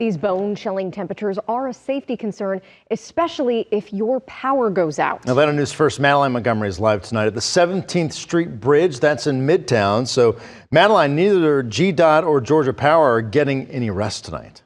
These bone-chilling temperatures are a safety concern, especially if your power goes out. Atlanta News First Madeline Montgomery is live tonight at the 17th Street Bridge. That's in Midtown. So, Madeline, neither GDOT or Georgia Power are getting any rest tonight.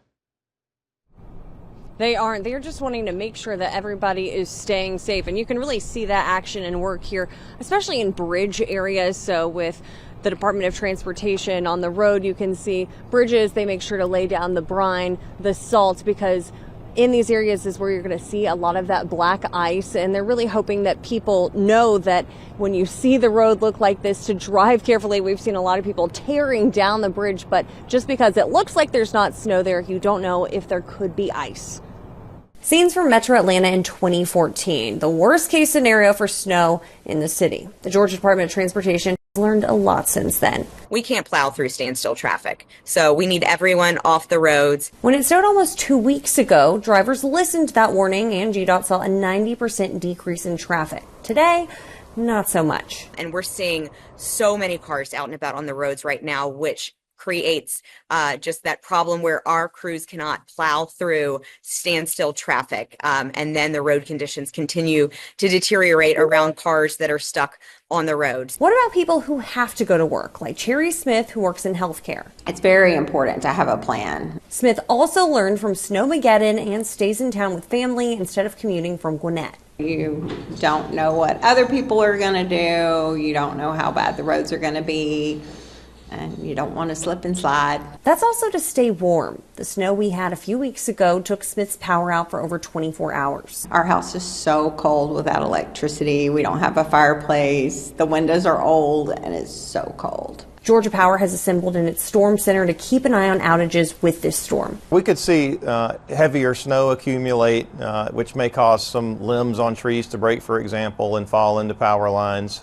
They aren't. They're just wanting to make sure that everybody is staying safe. And you can really see that action and work here, especially in bridge areas. So with the Department of Transportation on the road, you can see bridges. They make sure to lay down the brine, the salt, because in these areas is where you're going to see a lot of that black ice. And they're really hoping that people know that when you see the road look like this, to drive carefully. We've seen a lot of people tearing down the bridge, but just because it looks like there's not snow there, you don't know if there could be ice. Scenes from Metro Atlanta in 2014, the worst case scenario for snow in the city. The Georgia Department of Transportation has learned a lot since then. We can't plow through standstill traffic, so we need everyone off the roads. When it snowed almost 2 weeks ago, drivers listened to that warning and GDOT saw a 90% decrease in traffic. Today, not so much. And we're seeing so many cars out and about on the roads right now, which creates just that problem where our crews cannot plow through standstill traffic. And then the road conditions continue to deteriorate around cars that are stuck on the roads. What about people who have to go to work, like Cherry Smith, who works in healthcare? It's very important to have a plan. Smith also learned from Snowmageddon and stays in town with family instead of commuting from Gwinnett. You don't know what other people are going to do. You don't know how bad the roads are going to be. And you don't want to slip and slide. That's also to stay warm. The snow we had a few weeks ago took Smith's power out for over 24 hours. Our house is so cold without electricity. We don't have a fireplace. The windows are old and it's so cold. Georgia Power has assembled in its storm center to keep an eye on outages with this storm. We could see heavier snow accumulate, which may cause some limbs on trees to break, for example, and fall into power lines.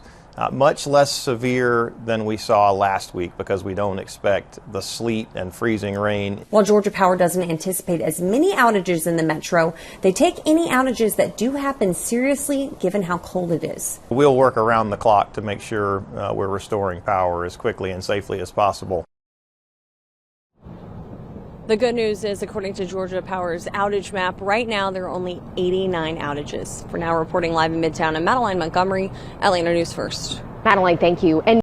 Much less severe than we saw last week because we don't expect the sleet and freezing rain. While Georgia Power doesn't anticipate as many outages in the metro, they take any outages that do happen seriously given how cold it is. We'll work around the clock to make sure we're restoring power as quickly and safely as possible. The good news is, according to Georgia Power's outage map, right now there are only 89 outages. For now, reporting live in Midtown, I'm Madeline Montgomery, Atlanta News First. Madeline, thank you. And